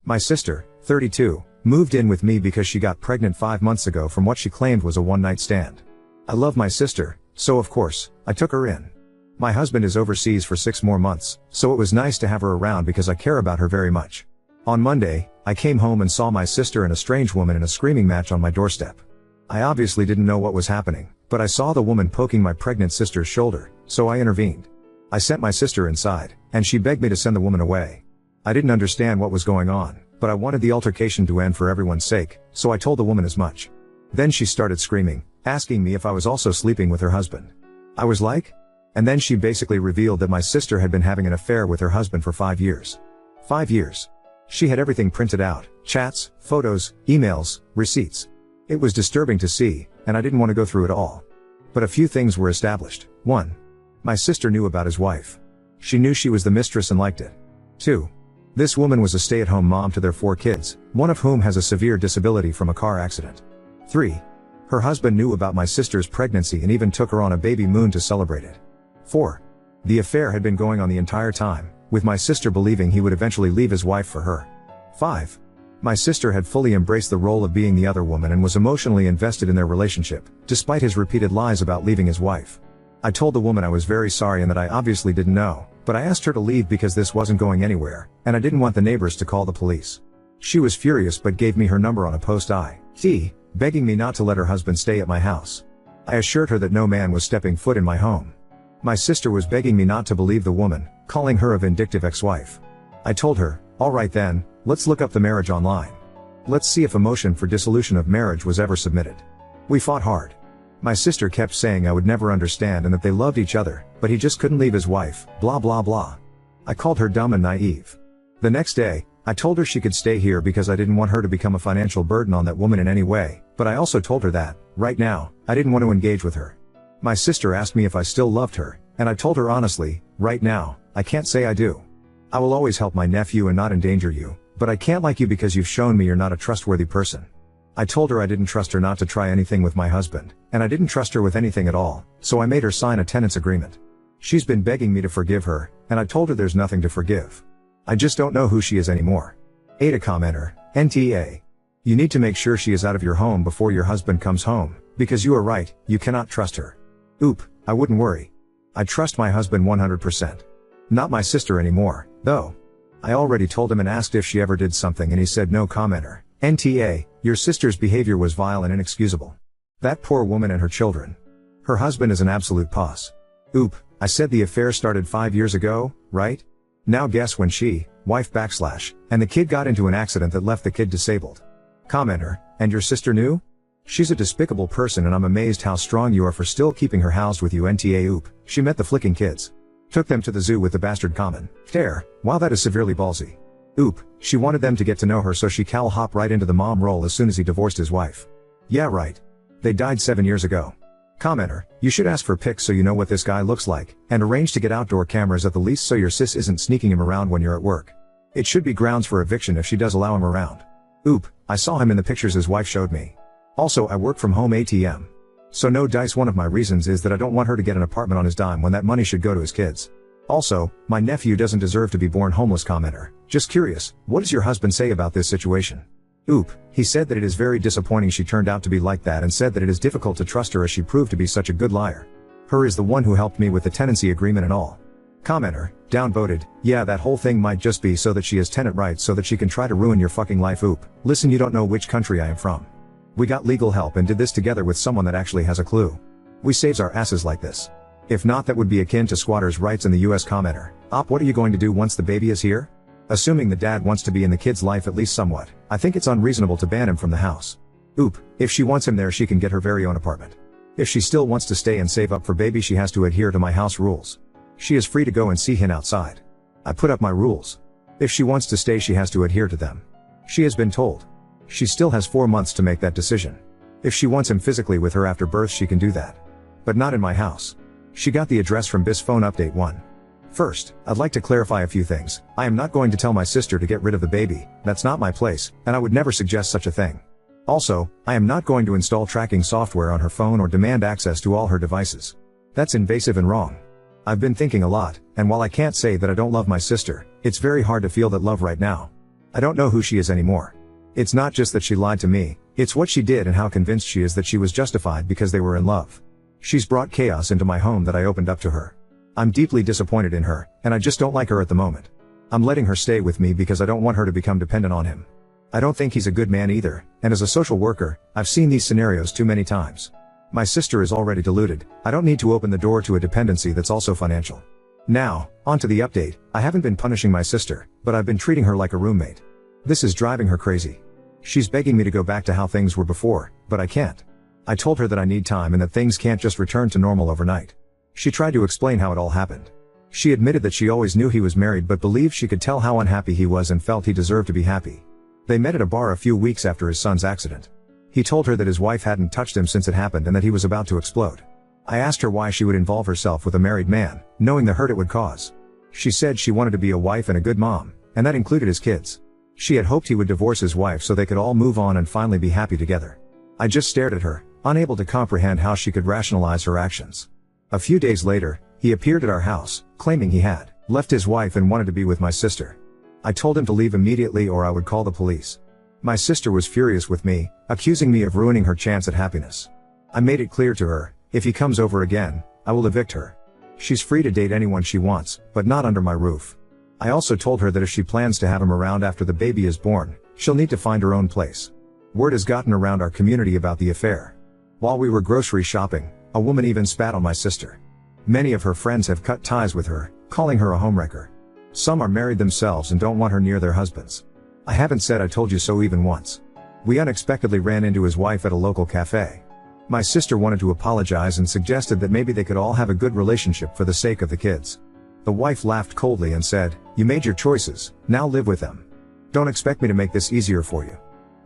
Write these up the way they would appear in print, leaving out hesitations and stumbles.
My sister, 32, moved in with me because she got pregnant 5 months ago from what she claimed was a one-night stand. I love my sister, so of course, I took her in. My husband is overseas for 6 more months, so it was nice to have her around because I care about her very much. On Monday, I came home and saw my sister and a strange woman in a screaming match on my doorstep. I obviously didn't know what was happening, but I saw the woman poking my pregnant sister's shoulder, so I intervened. I sent my sister inside, and she begged me to send the woman away. I didn't understand what was going on, but I wanted the altercation to end for everyone's sake, so I told the woman as much. Then she started screaming, asking me if I was also sleeping with her husband. I was like? And then she basically revealed that my sister had been having an affair with her husband for 5 years. 5 years. She had everything printed out, chats, photos, emails, receipts. It was disturbing to see, and I didn't want to go through it all. But a few things were established. 1. My sister knew about his wife. She knew she was the mistress and liked it. 2. This woman was a stay-at-home mom to their 4 kids, one of whom has a severe disability from a car accident. 3. Her husband knew about my sister's pregnancy and even took her on a baby moon to celebrate it. 4. The affair had been going on the entire time, with my sister believing he would eventually leave his wife for her. 5. My sister had fully embraced the role of being the other woman and was emotionally invested in their relationship, despite his repeated lies about leaving his wife. I told the woman I was very sorry and that I obviously didn't know, but I asked her to leave because this wasn't going anywhere, and I didn't want the neighbors to call the police. She was furious but gave me her number on a post-it, begging me not to let her husband stay at my house. I assured her that no man was stepping foot in my home. My sister was begging me not to believe the woman, calling her a vindictive ex-wife. I told her, alright then, let's look up the marriage online. Let's see if a motion for dissolution of marriage was ever submitted. We fought hard. My sister kept saying I would never understand and that they loved each other, but he just couldn't leave his wife, blah blah blah. I called her dumb and naive. The next day, I told her she could stay here because I didn't want her to become a financial burden on that woman in any way, but I also told her that, right now, I didn't want to engage with her. My sister asked me if I still loved her, and I told her honestly, right now, I can't say I do. I will always help my nephew and not endanger you, but I can't like you because you've shown me you're not a trustworthy person. I told her I didn't trust her not to try anything with my husband, and I didn't trust her with anything at all, so I made her sign a tenants agreement. She's been begging me to forgive her, and I told her there's nothing to forgive. I just don't know who she is anymore. Ada commenter, NTA. You need to make sure she is out of your home before your husband comes home, because you are right, you cannot trust her. Oop, I wouldn't worry. I trust my husband 100%. Not my sister anymore, though. I already told him and asked if she ever did something and he said no commenter. NTA, your sister's behavior was vile and inexcusable. That poor woman and her children. Her husband is an absolute puss. Oop, I said the affair started 5 years ago, right? Now guess when she, wife / and the kid got into an accident that left the kid disabled. Commenter, and your sister knew? She's a despicable person and I'm amazed how strong you are for still keeping her housed with you. NTA. Oop, she met the flicking kids. Took them to the zoo with the bastard common. Tear, wow, that is severely ballsy. Oop, she wanted them to get to know her so she can hop right into the mom role as soon as he divorced his wife. Yeah right. They died 7 years ago. Commenter, you should ask for pics so you know what this guy looks like, and arrange to get outdoor cameras at the least so your sis isn't sneaking him around when you're at work. It should be grounds for eviction if she does allow him around. Oop, I saw him in the pictures his wife showed me. Also I work from home ATM. So no dice. One of my reasons is that I don't want her to get an apartment on his dime when that money should go to his kids. Also, my nephew doesn't deserve to be born homeless. Commenter, just curious, what does your husband say about this situation? Oop, he said that it is very disappointing she turned out to be like that and said that it is difficult to trust her as she proved to be such a good liar. Her is the one who helped me with the tenancy agreement and all. Commenter, downvoted, yeah that whole thing might just be so that she has tenant rights so that she can try to ruin your fucking life. Oop, listen, you don't know which country I am from. We got legal help and did this together with someone that actually has a clue. We saves our asses like this. If not, that would be akin to squatters' rights in the US. Commenter, op, what are you going to do once the baby is here? Assuming the dad wants to be in the kid's life at least somewhat, I think it's unreasonable to ban him from the house. Oop, if she wants him there she can get her very own apartment. If she still wants to stay and save up for baby she has to adhere to my house rules. She is free to go and see him outside. I put up my rules. If she wants to stay she has to adhere to them. She has been told. She still has 4 months to make that decision. If she wants him physically with her after birth she can do that. But not in my house. She got the address from BIS phone update 1. First, I'd like to clarify a few things. I am not going to tell my sister to get rid of the baby, that's not my place, and I would never suggest such a thing. Also, I am not going to install tracking software on her phone or demand access to all her devices. That's invasive and wrong. I've been thinking a lot, and while I can't say that I don't love my sister, it's very hard to feel that love right now. I don't know who she is anymore. It's not just that she lied to me, it's what she did and how convinced she is that she was justified because they were in love. She's brought chaos into my home that I opened up to her. I'm deeply disappointed in her, and I just don't like her at the moment. I'm letting her stay with me because I don't want her to become dependent on him. I don't think he's a good man either, and as a social worker, I've seen these scenarios too many times. My sister is already deluded, I don't need to open the door to a dependency that's also financial. Now, on to the update. I haven't been punishing my sister, but I've been treating her like a roommate. This is driving her crazy. She's begging me to go back to how things were before, but I can't. I told her that I need time and that things can't just return to normal overnight. She tried to explain how it all happened. She admitted that she always knew he was married but believed she could tell how unhappy he was and felt he deserved to be happy. They met at a bar a few weeks after his son's accident. He told her that his wife hadn't touched him since it happened and that he was about to explode. I asked her why she would involve herself with a married man, knowing the hurt it would cause. She said she wanted to be a wife and a good mom, and that included his kids. She had hoped he would divorce his wife so they could all move on and finally be happy together. I just stared at her, unable to comprehend how she could rationalize her actions. A few days later, he appeared at our house, claiming he had left his wife and wanted to be with my sister. I told him to leave immediately or I would call the police. My sister was furious with me, accusing me of ruining her chance at happiness. I made it clear to her, if he comes over again, I will evict her. She's free to date anyone she wants, but not under my roof. I also told her that if she plans to have him around after the baby is born, she'll need to find her own place. Word has gotten around our community about the affair. While we were grocery shopping, a woman even spat on my sister. Many of her friends have cut ties with her, calling her a homewrecker. Some are married themselves and don't want her near their husbands. I haven't said I told you so even once. We unexpectedly ran into his wife at a local cafe. My sister wanted to apologize and suggested that maybe they could all have a good relationship for the sake of the kids. The wife laughed coldly and said, "You made your choices, now live with them. Don't expect me to make this easier for you."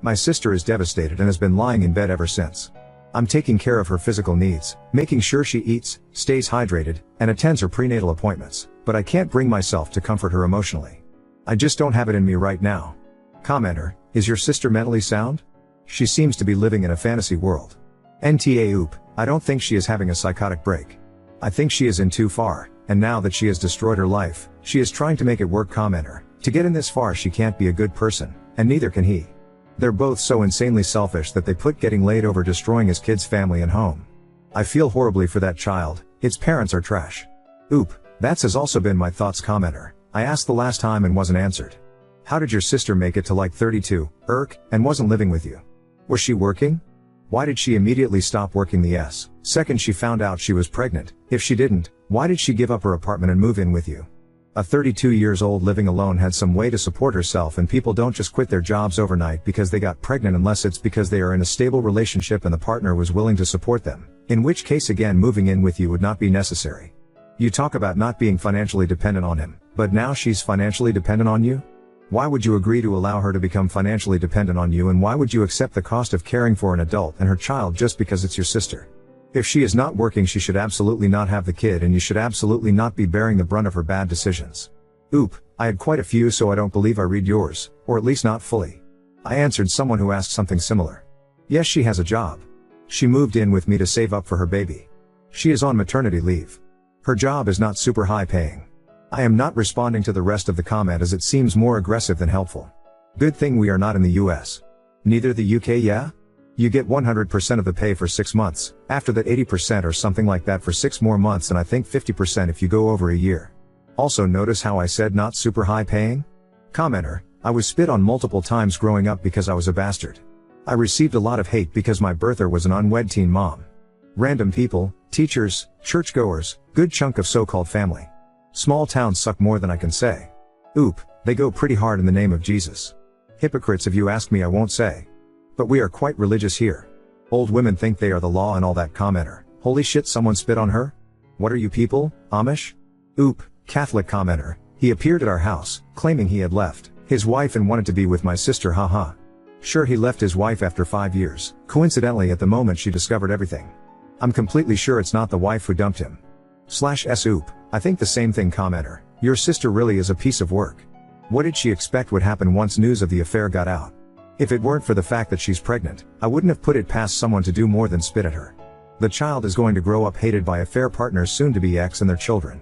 My sister is devastated and has been lying in bed ever since. I'm taking care of her physical needs, making sure she eats, stays hydrated, and attends her prenatal appointments, but I can't bring myself to comfort her emotionally. I just don't have it in me right now. Commenter, is your sister mentally sound? She seems to be living in a fantasy world. NTA oop, I don't think she is having a psychotic break. I think she is in too far, and now that she has destroyed her life, she is trying to make it work. Commenter, to get in this far she can't be a good person, and neither can he. They're both so insanely selfish that they put getting laid over destroying his kid's family and home. I feel horribly for that child, its parents are trash. Oop, that's has also been my thoughts. Commenter, I asked the last time and wasn't answered. How did your sister make it to like 32, and wasn't living with you? Was she working? Why did she immediately stop working the second she found out she was pregnant? If she didn't, why did she give up her apartment and move in with you? A 32 years old living alone had some way to support herself, and people don't just quit their jobs overnight because they got pregnant unless it's because they are in a stable relationship and the partner was willing to support them, in which case again moving in with you would not be necessary. You talk about not being financially dependent on him, but now she's financially dependent on you? Why would you agree to allow her to become financially dependent on you, and why would you accept the cost of caring for an adult and her child just because it's your sister? If she is not working, she should absolutely not have the kid, and you should absolutely not be bearing the brunt of her bad decisions. Oop, I had quite a few, so I don't believe I read yours, or at least not fully. I answered someone who asked something similar. Yes, she has a job. She moved in with me to save up for her baby. She is on maternity leave. Her job is not super high paying. I am not responding to the rest of the comment as it seems more aggressive than helpful. Good thing we are not in the US. Neither the UK, yeah? You get 100% of the pay for 6 months, after that 80% or something like that for 6 more months, and I think 50% if you go over a year. Also notice how I said not super high paying? Commenter, I was spit on multiple times growing up because I was a bastard. I received a lot of hate because my birther was an unwed teen mom. Random people, teachers, churchgoers, good chunk of so-called family. Small towns suck more than I can say. Oop, they go pretty hard in the name of Jesus. Hypocrites, if you ask me, I won't say. But we are quite religious here. Old women think they are the law and all that. Commenter, holy shit, someone spit on her? What are you people, Amish? Oop, Catholic. Commenter, he appeared at our house, claiming he had left his wife and wanted to be with my sister. Haha. Sure, he left his wife after 5 years. Coincidentally, at the moment she discovered everything. I'm completely sure it's not the wife who dumped him. /s oop, I think the same thing. Commenter, your sister really is a piece of work. What did she expect would happen once news of the affair got out? If it weren't for the fact that she's pregnant, I wouldn't have put it past someone to do more than spit at her. The child is going to grow up hated by affair partners, soon to be ex, and their children.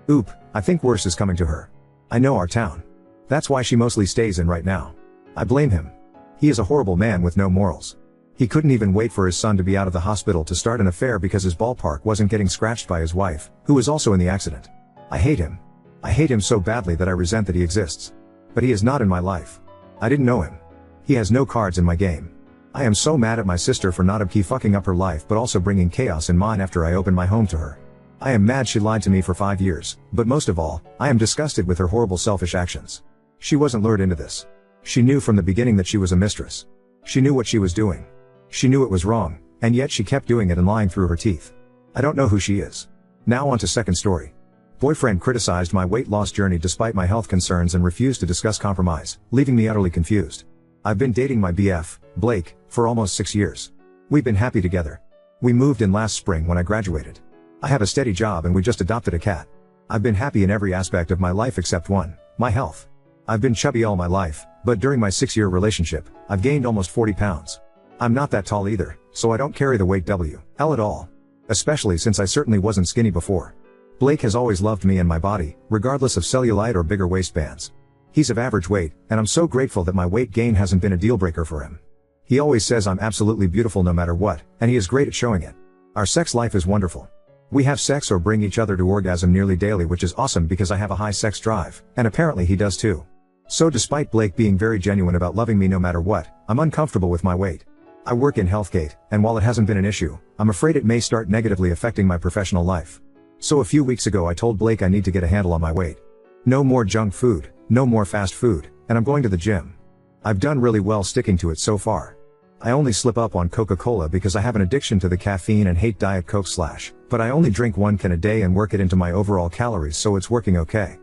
Oop, I think worse is coming to her. I know our town. That's why she mostly stays in right now. I blame him. He is a horrible man with no morals. He couldn't even wait for his son to be out of the hospital to start an affair because his ballpark wasn't getting scratched by his wife, who was also in the accident. I hate him. I hate him so badly that I resent that he exists. But he is not in my life. I didn't know him. He has no cards in my game. I am so mad at my sister for not only fucking up her life but also bringing chaos in mine after I opened my home to her. I am mad she lied to me for 5 years, but most of all, I am disgusted with her horrible selfish actions. She wasn't lured into this. She knew from the beginning that she was a mistress. She knew what she was doing. She knew it was wrong, and yet she kept doing it and lying through her teeth. I don't know who she is. Now on to second story. Boyfriend criticized my weight loss journey despite my health concerns and refused to discuss compromise, leaving me utterly confused. I've been dating my BF, Blake, for almost 6 years. We've been happy together. We moved in last spring when I graduated. I have a steady job and we just adopted a cat. I've been happy in every aspect of my life except one, my health. I've been chubby all my life, but during my 6-year relationship, I've gained almost 40 pounds. I'm not that tall either, so I don't carry the weight WL at all. Especially since I certainly wasn't skinny before. Blake has always loved me and my body, regardless of cellulite or bigger waistbands. He's of average weight, and I'm so grateful that my weight gain hasn't been a deal breaker for him. He always says I'm absolutely beautiful no matter what, and he is great at showing it. Our sex life is wonderful. We have sex or bring each other to orgasm nearly daily, which is awesome because I have a high sex drive, and apparently he does too. So despite Blake being very genuine about loving me no matter what, I'm uncomfortable with my weight. I work in Healthgate, and while it hasn't been an issue, I'm afraid it may start negatively affecting my professional life. So a few weeks ago I told Blake I need to get a handle on my weight. No more junk food, no more fast food, and I'm going to the gym. I've done really well sticking to it so far. I only slip up on Coca-Cola because I have an addiction to the caffeine and hate Diet Coke / but I only drink 1 can a day and work it into my overall calories, so it's working okay.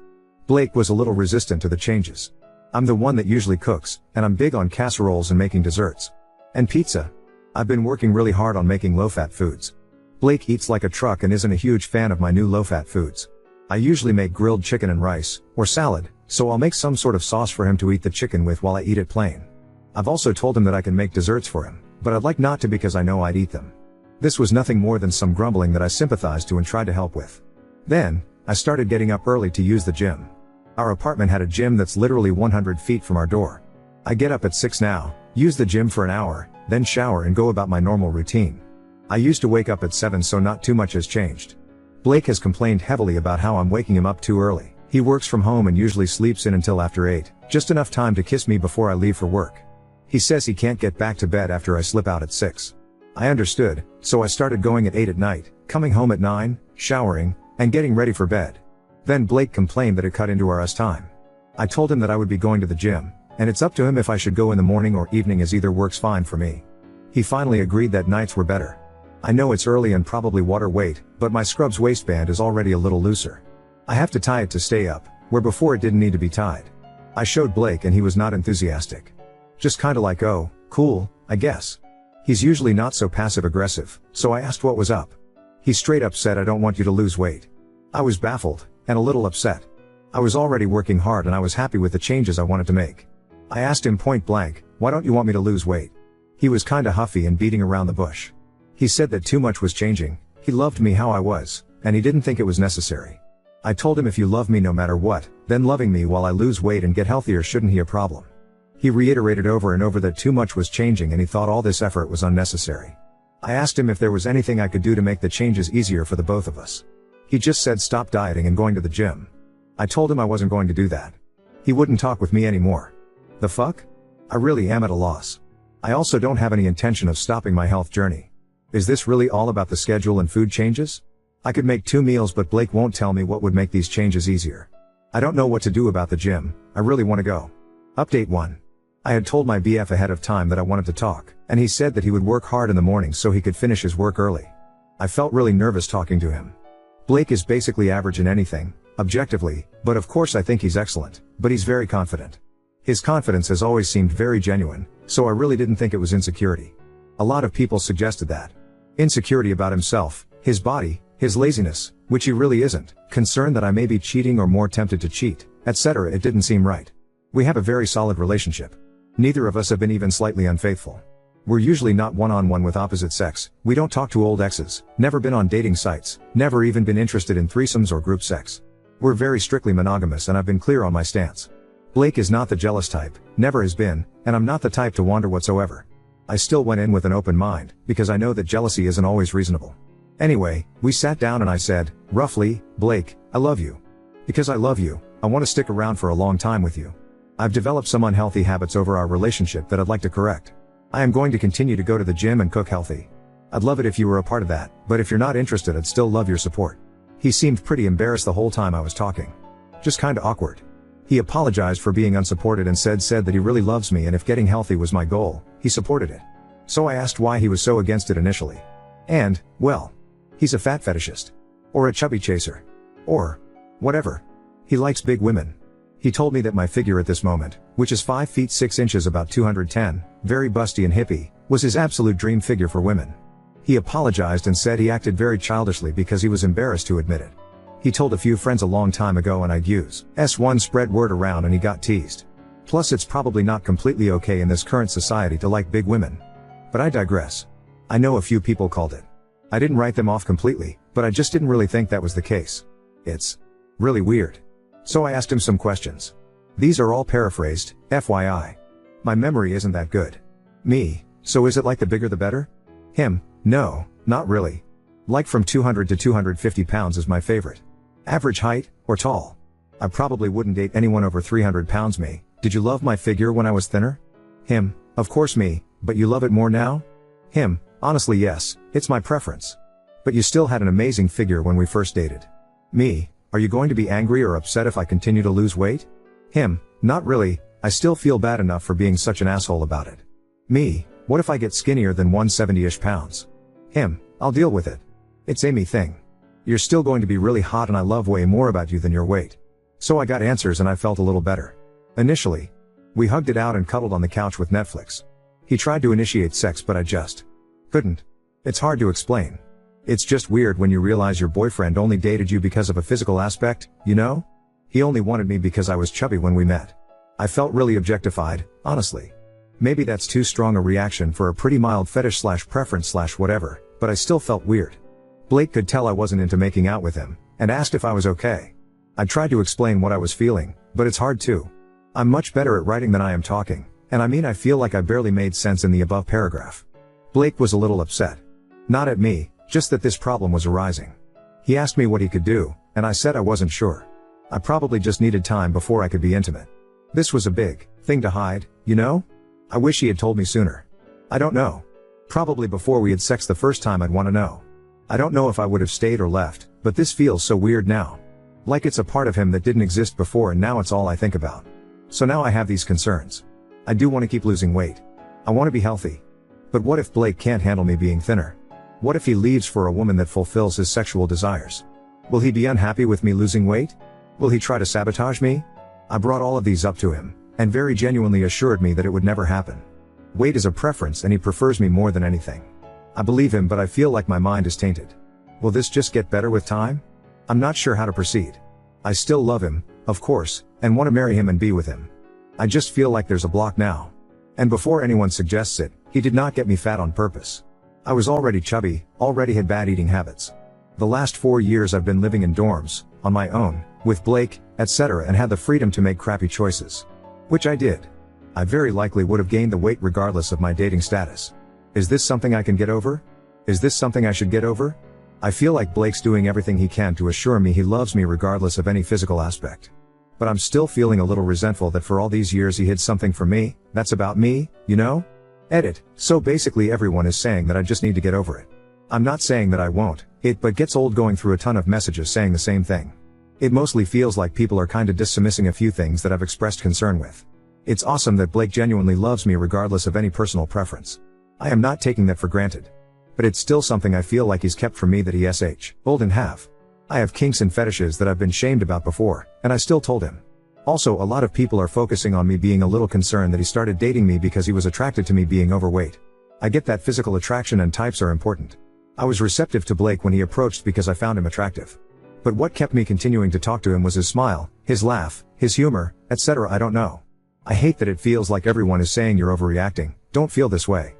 Blake was a little resistant to the changes. I'm the one that usually cooks, and I'm big on casseroles and making desserts. And pizza. I've been working really hard on making low-fat foods. Blake eats like a truck and isn't a huge fan of my new low-fat foods. I usually make grilled chicken and rice, or salad, so I'll make some sort of sauce for him to eat the chicken with while I eat it plain. I've also told him that I can make desserts for him, but I'd like not to because I know I'd eat them. This was nothing more than some grumbling that I sympathized to and tried to help with. Then, I started getting up early to use the gym. Our apartment had a gym that's literally 100 feet from our door. I get up at 6 now, use the gym for an hour, then shower and go about my normal routine. I used to wake up at 7, so not too much has changed. Blake has complained heavily about how I'm waking him up too early. He works from home and usually sleeps in until after 8, just enough time to kiss me before I leave for work. He says he can't get back to bed after I slip out at 6. I understood, so I started going at 8 at night, coming home at 9, showering, and getting ready for bed. Then Blake complained that it cut into our us time. I told him that I would be going to the gym, and it's up to him if I should go in the morning or evening, as either works fine for me. He finally agreed that nights were better. I know it's early and probably water weight, but my scrubs waistband is already a little looser. I have to tie it to stay up, where before it didn't need to be tied. I showed Blake and he was not enthusiastic. Just kinda like, oh, cool, I guess. He's usually not so passive aggressive, so I asked what was up. He straight up said, I don't want you to lose weight. I was baffled, and a little upset. I was already working hard and I was happy with the changes I wanted to make. I asked him point blank, why don't you want me to lose weight? He was kinda huffy and beating around the bush. He said that too much was changing, he loved me how I was, and he didn't think it was necessary. I told him if you love me no matter what, then loving me while I lose weight and get healthier shouldn't be a problem. He reiterated over and over that too much was changing and he thought all this effort was unnecessary. I asked him if there was anything I could do to make the changes easier for the both of us. He just said stop dieting and going to the gym. I told him I wasn't going to do that. He wouldn't talk with me anymore. The fuck? I really am at a loss. I also don't have any intention of stopping my health journey. Is this really all about the schedule and food changes? I could make 2 meals, but Blake won't tell me what would make these changes easier. I don't know what to do about the gym. I really want to go. Update 1. I had told my BF ahead of time that I wanted to talk, and he said that he would work hard in the morning so he could finish his work early. I felt really nervous talking to him. Blake is basically average in anything, objectively, but of course I think he's excellent, but he's very confident. His confidence has always seemed very genuine, so I really didn't think it was insecurity. A lot of people suggested that. Insecurity about himself, his body, his laziness, which he really isn't, concern that I may be cheating or more tempted to cheat, etc. It didn't seem right. We have a very solid relationship. Neither of us have been even slightly unfaithful. We're usually not one-on-one with opposite sex, we don't talk to old exes, never been on dating sites, never even been interested in threesomes or group sex. We're very strictly monogamous and I've been clear on my stance. Blake is not the jealous type, never has been, and I'm not the type to wander whatsoever. I still went in with an open mind, because I know that jealousy isn't always reasonable. Anyway, we sat down and I said, roughly, Blake, I love you. Because I love you, I want to stick around for a long time with you. I've developed some unhealthy habits over our relationship that I'd like to correct. I am going to continue to go to the gym and cook healthy. I'd love it if you were a part of that, but if you're not interested, I'd still love your support. He seemed pretty embarrassed the whole time I was talking. Just kinda awkward. He apologized for being unsupported and said that he really loves me, and if getting healthy was my goal, he supported it. So I asked why he was so against it initially. And, well, he's a fat fetishist. Or a chubby chaser. Or whatever. He likes big women. He told me that my figure at this moment, which is 5 feet 6 inches, about 210, very busty and hippie, was his absolute dream figure for women. He apologized and said he acted very childishly because he was embarrassed to admit it. He told a few friends a long time ago and I'd use S1 spread word around and he got teased. Plus it's probably not completely okay in this current society to like big women. But I digress. I know a few people called it. I didn't write them off completely, but I just didn't really think that was the case. It's really weird. So I asked him some questions. These are all paraphrased, FYI. My memory isn't that good. Me, so is it like the bigger the better? Him, no, not really. Like from 200 to 250 pounds is my favorite. Average height, or tall. I probably wouldn't date anyone over 300 pounds. Me, did you love my figure when I was thinner? Him, of course. Me, but you love it more now? Him, honestly yes, it's my preference. But you still had an amazing figure when we first dated. Me, are you going to be angry or upset if I continue to lose weight? Him, not really, I still feel bad enough for being such an asshole about it. Me, what if I get skinnier than 170-ish pounds? Him, I'll deal with it. It's a me thing. You're still going to be really hot and I love way more about you than your weight. So I got answers and I felt a little better. Initially. We hugged it out and cuddled on the couch with Netflix. He tried to initiate sex but I just couldn't. It's hard to explain. It's just weird when you realize your boyfriend only dated you because of a physical aspect, you know? He only wanted me because I was chubby when we met. I felt really objectified, honestly. Maybe that's too strong a reaction for a pretty mild fetish / preference / whatever, but I still felt weird. Blake could tell I wasn't into making out with him, and asked if I was okay. I tried to explain what I was feeling, but it's hard to. I'm much better at writing than I am talking, and I mean I feel like I barely made sense in the above paragraph. Blake was a little upset. Not at me, just that this problem was arising. He asked me what he could do, and I said I wasn't sure. I probably just needed time before I could be intimate. This was a big thing to hide, you know? I wish he had told me sooner. I don't know. Probably before we had sex the first time I'd want to know. I don't know if I would have stayed or left, but this feels so weird now. Like it's a part of him that didn't exist before and now it's all I think about. So now I have these concerns. I do want to keep losing weight. I want to be healthy. But what if Blake can't handle me being thinner? What if he leaves for a woman that fulfills his sexual desires? Will he be unhappy with me losing weight? Will he try to sabotage me? I brought all of these up to him, and very genuinely assured me that it would never happen. Weight is a preference and he prefers me more than anything. I believe him, but I feel like my mind is tainted. Will this just get better with time? I'm not sure how to proceed. I still love him, of course, and want to marry him and be with him. I just feel like there's a block now. And before anyone suggests it, he did not get me fat on purpose. I was already chubby, already had bad eating habits. The last 4 years I've been living in dorms, on my own, with Blake, etc., and had the freedom to make crappy choices. Which I did. I very likely would have gained the weight regardless of my dating status. Is this something I can get over? Is this something I should get over? I feel like Blake's doing everything he can to assure me he loves me regardless of any physical aspect. But I'm still feeling a little resentful that for all these years he hid something from me, that's about me, you know? Edit. So basically everyone is saying that I just need to get over it. I'm not saying that I won't, but gets old going through a ton of messages saying the same thing. It mostly feels like people are kinda dismissing a few things that I've expressed concern with. It's awesome that Blake genuinely loves me regardless of any personal preference. I am not taking that for granted. But it's still something I feel like he's kept from me that he old and have. I have kinks and fetishes that I've been shamed about before, and I still told him. Also, a lot of people are focusing on me being a little concerned that he started dating me because he was attracted to me being overweight. I get that physical attraction and types are important. I was receptive to Blake when he approached because I found him attractive. But what kept me continuing to talk to him was his smile, his laugh, his humor, etc. I don't know. I hate that it feels like everyone is saying you're overreacting, don't feel this way.